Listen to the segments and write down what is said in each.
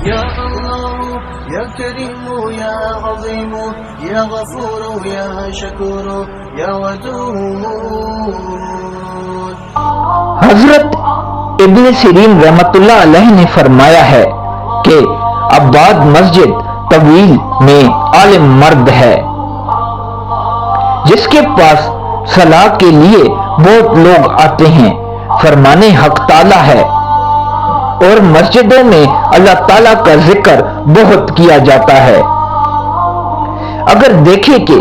یا اللہ یا کریم یا عظیم یا غفور یا شکور یا ودود۔ حضرت ابن سیرین رحمت اللہ علیہ نے فرمایا ہے کہ عباد مسجد طویل میں عالم مرد ہے جس کے پاس صلاح کے لیے بہت لوگ آتے ہیں، فرمانے حق تعالی ہے، اور مسجدوں میں اللہ تعالیٰ کا ذکر بہت کیا جاتا ہے۔ اگر دیکھے کہ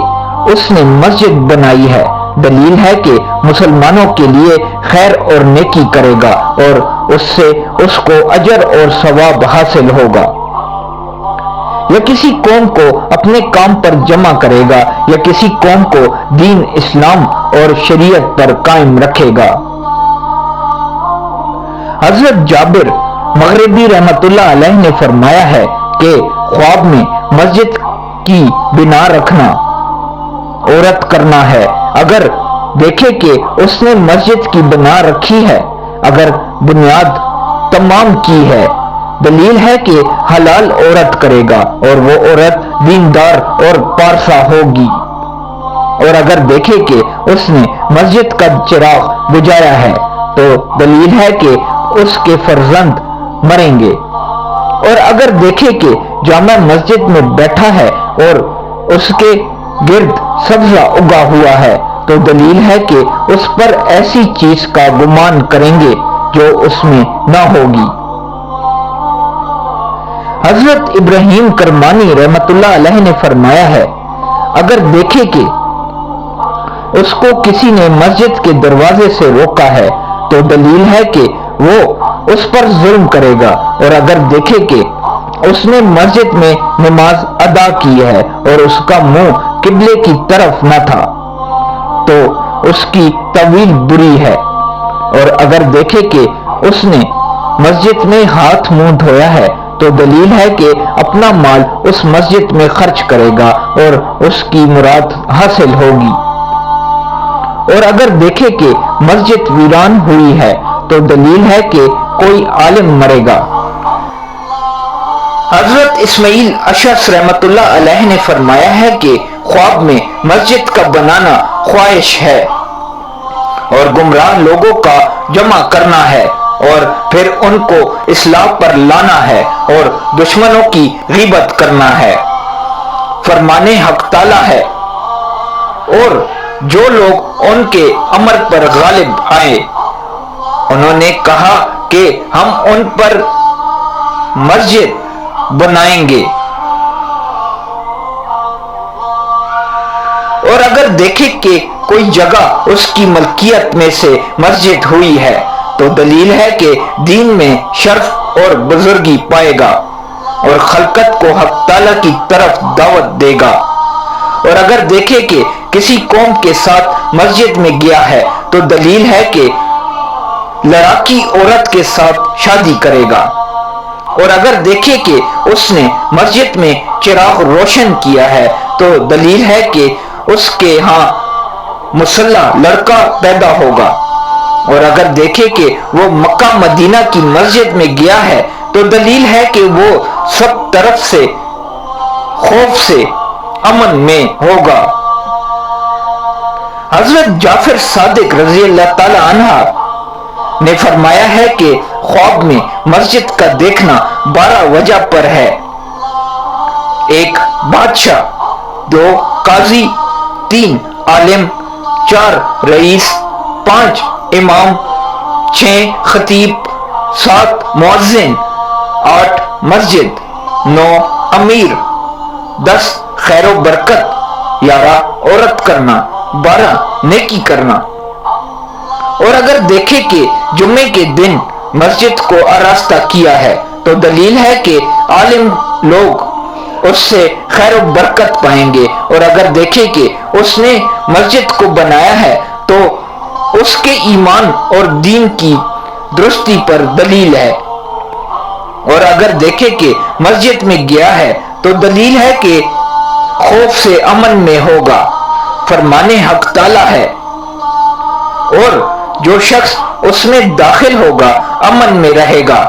اس نے مسجد بنائی ہے، دلیل ہے کہ مسلمانوں کے لیے خیر اور نیکی کرے گا اور اس سے اس کو اجر اور ثواب حاصل ہوگا، یا کسی قوم کو اپنے کام پر جمع کرے گا، یا کسی قوم کو دین اسلام اور شریعت پر قائم رکھے گا۔ حضرت جابر مغربی رحمت اللہ علیہ نے فرمایا ہے کہ خواب میں مسجد کی بنا رکھنا عورت کرنا ہے۔ اگر دیکھے کہ اس نے مسجد کی بنا رکھی ہے، اگر بنیاد تمام کی ہے، دلیل ہے کہ حلال عورت کرے گا اور وہ عورت دیندار اور پارسا ہوگی۔ اور اگر دیکھے کہ اس نے مسجد کا چراغ بجھایا ہے تو دلیل ہے کہ اس کے فرزند مریں گے۔ اور اگر دیکھے کہ جامع مسجد میں بیٹھا ہے اور اس کے گرد سبزہ اگا ہوا ہے تو دلیل ہے کہ اس پر ایسی چیز کا گمان کریں گے جو اس میں نہ ہوگی۔ حضرت ابراہیم کرمانی رحمت اللہ علیہ نے فرمایا ہے اگر دیکھے کہ اس کو کسی نے مسجد کے دروازے سے روکا ہے تو دلیل ہے کہ وہ اس پر ظلم کرے گا، اور اگر دیکھے کہ اس نے مسجد میں نماز ادا کی ہے اور اس کا منہ قبلے کی طرف نہ تھا تو اس کی طویل بری ہے، اور اگر دیکھے کہ اس نے مسجد میں ہاتھ منہ دھویا ہے تو دلیل ہے کہ اپنا مال اس مسجد میں خرچ کرے گا اور اس کی مراد حاصل ہوگی۔ اور اگر دیکھے کہ مسجد ویران ہوئی ہے تو دلیل ہے کہ کوئی عالم مرے گا۔ حضرت اسماعیل اشعث رحمت اللہ علیہ نے فرمایا ہے کہ خواب میں مسجد کا بنانا خواہش ہے اور گمراہ لوگوں کا جمع کرنا ہے اور پھر ان کو اصلاح پر لانا ہے اور دشمنوں کی غیبت کرنا ہے، فرمانے حق تعالی ہے۔ اور جو لوگ ان کے امر پر غالب آئے انہوں نے کہا کہ ہم ان پر مسجد بنائیں گے، اور اگر دیکھے کہ کوئی جگہ اس کی ملکیت میں سے مسجد ہوئی ہے تو دلیل ہے کہ دین میں شرف اور بزرگی پائے گا اور خلقت کو حق تعالی کی طرف دعوت دے گا۔ اور اگر دیکھے کہ کسی قوم کے ساتھ مسجد میں گیا ہے تو دلیل ہے کہ لڑاکی عورت کے ساتھ شادی کرے گا۔ اور اگر دیکھے کہ اس نے مسجد میں چراغ روشن کیا ہے تو دلیل ہے کہ اس کے ہاں مسلح لڑکا پیدا ہوگا۔ اور اگر دیکھے کہ وہ مکہ مدینہ کی مسجد میں گیا ہے تو دلیل ہے کہ وہ سب طرف سے خوف سے امن میں ہوگا۔ حضرت جعفر صادق رضی اللہ تعالی عنہ نے فرمایا ہے کہ خواب میں مسجد کا دیکھنا 12 وجہ پر ہے: 1 بادشاہ، 2 قاضی، 3 عالم، 4 رئیس، 5 امام، 6 خطیب، 7 مؤذن، 8 مسجد، 9 امیر، 10 خیر و برکت، 11 عورت کرنا، 12 نیکی کرنا۔ اور اگر دیکھے کہ جمعے کے دن مسجد کو آراستہ کیا ہے تو دلیل ہے کہ عالم لوگ اس سے خیر و برکت پائیں گے، اور اگر دیکھے کہ اس نے مسجد کو بنایا ہے تو اس کے ایمان اور دین کی درستی پر دلیل ہے، اور اگر دیکھے کہ مسجد میں گیا ہے تو دلیل ہے کہ خوف سے امن میں ہوگا، فرمانے حق تعالی ہے۔ اور جو شخص اس میں داخل ہوگا امن میں رہے گا۔